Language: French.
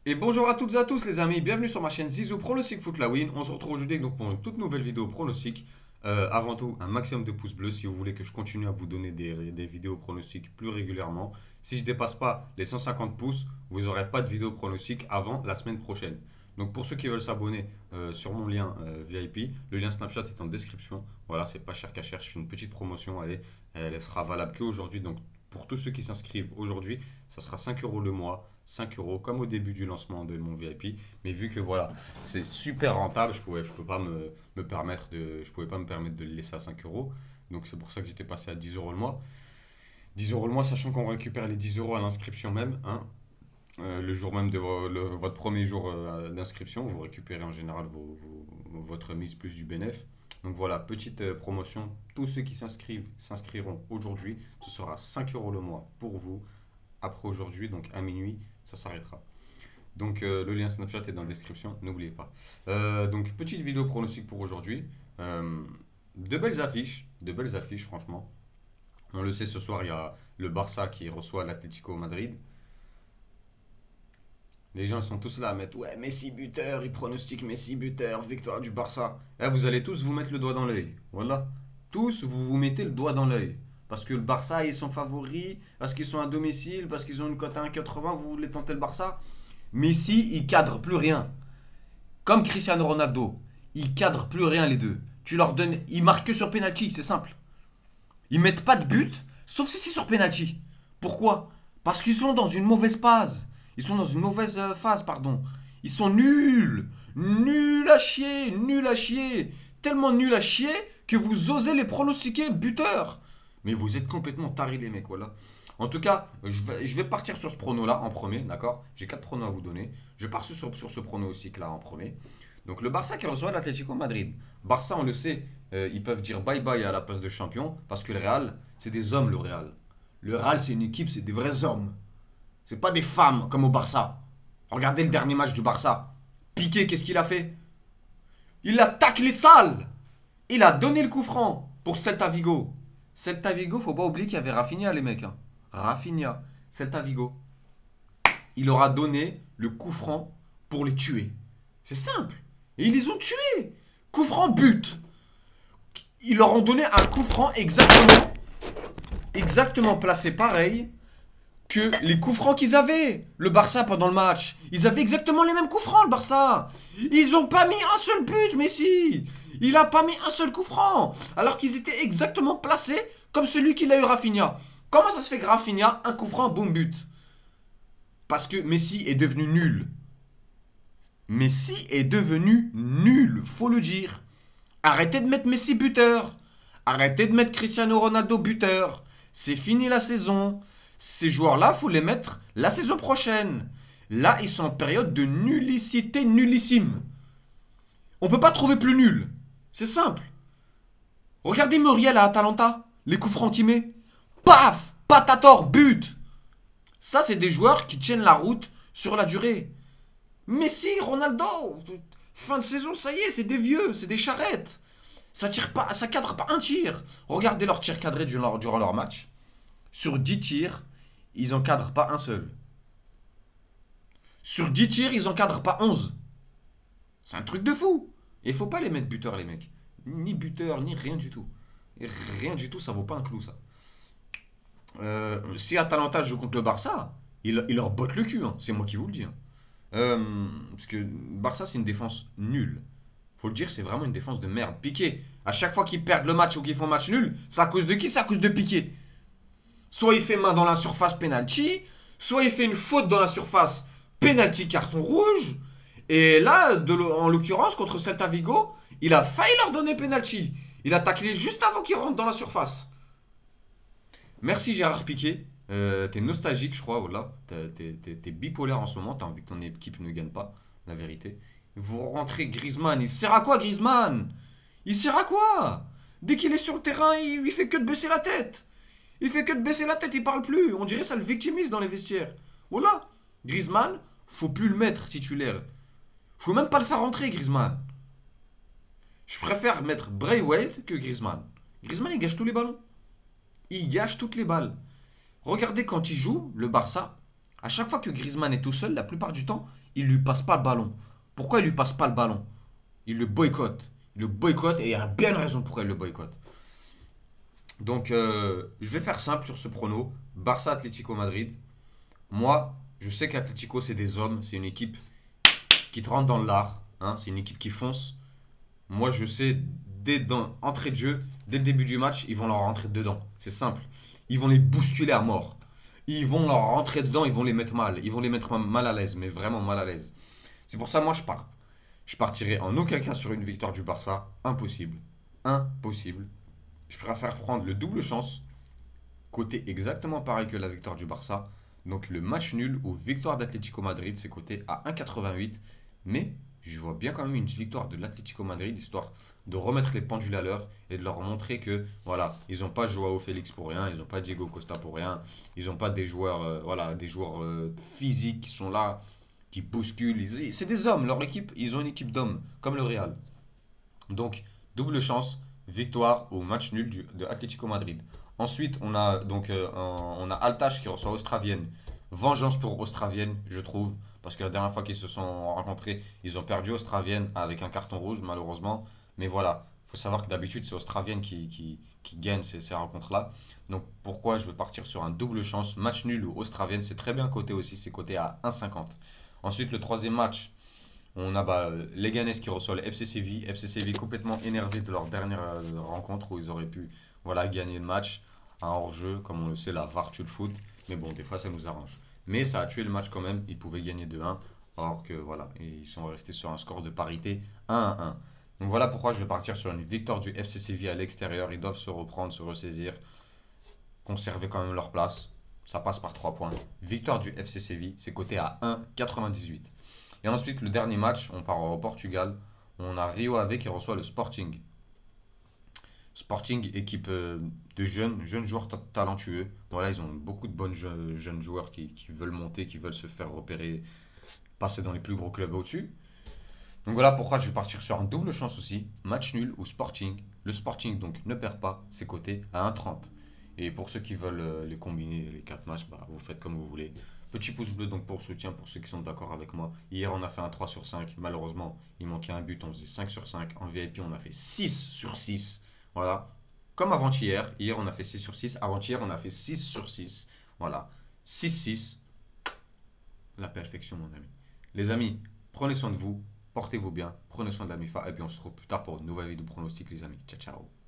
Et bonjour à toutes et à tous les amis, bienvenue sur ma chaîne Zizou Pronostic Foot la Win. On se retrouve aujourd'hui donc pour une toute nouvelle vidéo pronostic. Avant tout, un maximum de pouces bleus si vous voulez que je continue à vous donner des vidéos pronostiques plus régulièrement. Si je ne dépasse pas les 150 pouces, vous n'aurez pas de vidéo pronostic avant la semaine prochaine. Donc pour ceux qui veulent s'abonner sur mon lien VIP, le lien Snapchat est en description. Voilà, c'est pas cher qu'à cher, je fais une petite promotion, elle sera valable qu'aujourd'hui. Donc pour tous ceux qui s'inscrivent aujourd'hui, ça sera 5 euros le mois. 5 euros comme au début du lancement de mon VIP. Mais vu que voilà, c'est super rentable, je peux pas me permettre je pouvais pas me permettre de le laisser à 5 euros. Donc c'est pour ça que j'étais passé à 10 euros le mois. 10 euros le mois, sachant qu'on récupère les 10 euros à l'inscription même. Hein. Le jour même de votre premier jour d'inscription, vous récupérez en général votre mise plus du bénéfice. Donc voilà, petite promotion. Tous ceux qui s'inscriront aujourd'hui. Ce sera 5 euros le mois pour vous. Après aujourd'hui, donc à minuit, ça s'arrêtera. Donc le lien Snapchat est dans la description, n'oubliez pas. Donc petite vidéo pronostic pour aujourd'hui. Euh, de belles affiches franchement. On le sait, ce soir il y a le Barça qui reçoit l'Atlético Madrid. Les gens sont tous là à mettre ouais Messi buteur, ils pronostiquent Messi buteur, victoire du Barça. Là vous allez tous vous mettre le doigt dans l'œil. Voilà. Tous vous vous mettez le doigt dans l'œil. Parce que le Barça ils sont favoris, parce qu'ils sont à domicile, parce qu'ils ont une cote à 1,80, vous voulez tenter le Barça. Messi, il cadre plus rien. Comme Cristiano Ronaldo, il cadre plus rien les deux. Tu leur donnes, ils marquent que sur penalty, c'est simple. Ils mettent pas de but, sauf si c'est sur penalty. Pourquoi? Parce qu'ils sont dans une mauvaise phase. Ils sont dans une mauvaise phase, pardon. Ils sont nuls, nuls à chier, nuls à chier, tellement nuls à chier que vous osez les pronostiquer buteurs. Mais vous êtes complètement tarés les mecs, voilà. En tout cas, je vais partir sur ce prono-là en premier, d'accord? J'ai 4 pronos à vous donner. Je pars sur ce pronostic-là en premier. Donc le Barça qui reçoit l'Atlético Madrid. Barça, on le sait, ils peuvent dire bye bye à la place de champion parce que le Real, c'est des hommes le Real. Le Real, c'est une équipe, c'est des vrais hommes. C'est pas des femmes comme au Barça. Regardez le dernier match du Barça. Piqué, qu'est-ce qu'il a fait? Il a taclé sale. Il a donné le coup franc pour Celta Vigo. Celta Vigo, faut pas oublier qu'il y avait Rafinha les mecs. Hein. Rafinha, Celta Vigo. Il leur a donné le coup franc pour les tuer. C'est simple. Et ils les ont tués. Coup franc, but. Ils leur ont donné un coup franc exactement placé pareil que les coups francs qu'ils avaient. Le Barça pendant le match. Ils avaient exactement les mêmes coups francs, le Barça. Ils n'ont pas mis un seul but, Messi. Il a pas mis un seul coup franc. Alors qu'ils étaient exactement placés comme celui qu'il a eu Rafinha. Comment ça se fait que Rafinha, un coup franc, boum, but? Parce que Messi est devenu nul. Messi est devenu nul, faut le dire. Arrêtez de mettre Messi buteur. Arrêtez de mettre Cristiano Ronaldo buteur. C'est fini la saison. Ces joueurs-là, faut les mettre la saison prochaine. Là, ils sont en période de nullicité nullissime. On peut pas trouver plus nul. C'est simple. Regardez Muriel à Atalanta. Les coups francs qu'il met. Paf! Patator, but! Ça, c'est des joueurs qui tiennent la route sur la durée. Messi, Ronaldo, fin de saison, ça y est, c'est des vieux, c'est des charrettes. Ça tire pas, ça cadre pas un tir. Regardez leurs tirs cadrés durant leur match. Sur 10 tirs, ils en cadrent pas un seul. Sur 10 tirs, ils en cadrent pas 11. C'est un truc de fou. Et il faut pas les mettre buteurs, les mecs. Ni buteurs, ni rien du tout. Et rien du tout, ça vaut pas un clou, ça. Si Atalanta joue contre le Barça, il leur botte le cul, hein. C'est moi qui vous le dis. Hein. Parce que Barça, c'est une défense nulle. Faut le dire, c'est vraiment une défense de merde. Piqué, à chaque fois qu'ils perdent le match ou qu'ils font match nul, c'est à cause de qui? C'est à cause de Piqué. Soit il fait main dans la surface penalty, soit il fait une faute dans la surface penalty carton rouge. Et là, en l'occurrence, contre Celta Vigo, il a failli leur donner penalty. Il a taclé juste avant qu'ils rentrent dans la surface. Merci Gérard Piqué. T'es nostalgique, je crois, voilà. T'es bipolaire en ce moment, t'as envie que ton équipe ne gagne pas, la vérité. Vous rentrez Griezmann, il sert à quoi Griezmann? Il sert à quoi? Dès qu'il est sur le terrain, il fait que de baisser la tête. Il fait que de baisser la tête, il parle plus. On dirait ça le victimise dans les vestiaires. Voilà. Griezmann, faut plus le mettre titulaire. Faut même pas le faire rentrer, Griezmann. Je préfère mettre Braithwaite que Griezmann. Griezmann, il gâche tous les ballons. Il gâche toutes les balles. Regardez quand il joue, le Barça. À chaque fois que Griezmann est tout seul, la plupart du temps, il lui passe pas le ballon. Pourquoi il lui passe pas le ballon? Il le boycotte. Il le boycotte et il y a bien une raison pourquoi il le boycotte. Donc, je vais faire simple sur ce prono. Barça Atlético Madrid. Moi, je sais qu'Atlético, c'est des hommes. C'est une équipe qui te rentre dans l'art. Hein, c'est une équipe qui fonce. Moi, je sais, entrée de jeu, dès le début du match, ils vont leur rentrer dedans. C'est simple. Ils vont les bousculer à mort. Ils vont leur rentrer dedans, ils vont les mettre mal. Ils vont les mettre mal à l'aise, mais vraiment mal à l'aise. C'est pour ça, moi, je pars. Je partirai en aucun cas sur une victoire du Barça. Impossible. Impossible. Je préfère prendre le double chance, côté exactement pareil que la victoire du Barça. Donc le match nul ou victoire d'Atlético Madrid, c'est coté à 1,88. Mais je vois bien quand même une victoire de l'Atlético Madrid, histoire de remettre les pendules à l'heure et de leur montrer que voilà, ils n'ont pas Joao Félix pour rien, ils n'ont pas Diego Costa pour rien, ils n'ont pas des joueurs, voilà, des joueurs physiques qui sont là, qui bousculent. C'est des hommes, leur équipe, ils ont une équipe d'hommes, comme le Real. Donc, double chance, victoire au match nul de Atlético Madrid. Ensuite, on a Altache qui reçoit Ostravienne. Vengeance pour Ostravienne, je trouve, parce que la dernière fois qu'ils se sont rencontrés, ils ont perdu Ostravienne avec un carton rouge, malheureusement. Mais voilà, il faut savoir que d'habitude, c'est Ostravienne qui gagne ces rencontres-là. Donc, pourquoi je veux partir sur un double chance, match nul ou Ostravienne, c'est très bien coté aussi, c'est coté à 1,50. Ensuite, le troisième match, on a Leganés qui reçoit le FC Séville. FC Séville complètement énervé de leur dernière rencontre où ils auraient pu voilà, gagner le match. Un hors-jeu, comme on le sait, la VAR tue le foot. Mais bon, des fois ça nous arrange. Mais ça a tué le match quand même. Ils pouvaient gagner 2-1. Alors que voilà, ils sont restés sur un score de parité 1-1. Donc voilà pourquoi je vais partir sur une victoire du FC Séville à l'extérieur. Ils doivent se reprendre, se ressaisir, conserver quand même leur place. Ça passe par 3 points. Victoire du FC Séville, c'est coté à 1,98. Et ensuite, le dernier match, on part au Portugal. On a Rio Ave qui reçoit le Sporting. Sporting, équipe de jeunes joueurs talentueux. Voilà, ils ont beaucoup de bons jeunes joueurs qui veulent monter, qui veulent se faire repérer, passer dans les plus gros clubs au-dessus. Donc voilà pourquoi je vais partir sur un double chance aussi. Match nul ou Sporting. Le Sporting donc ne perd pas, c'est coté à 1,30. Et pour ceux qui veulent les combiner, les 4 matchs, vous faites comme vous voulez. Petit pouce bleu donc pour le soutien, pour ceux qui sont d'accord avec moi. Hier on a fait un 3 sur 5. Malheureusement, il manquait un but, on faisait 5 sur 5. En VIP on a fait 6 sur 6. Voilà. Comme avant-hier. Hier on a fait 6 sur 6. Avant-hier on a fait 6 sur 6. Voilà. 6-6. La perfection mon ami. Les amis, prenez soin de vous. Portez-vous bien, prenez soin de la MIFA et puis on se retrouve plus tard pour une nouvelle vidéo de pronostic les amis. Ciao ciao.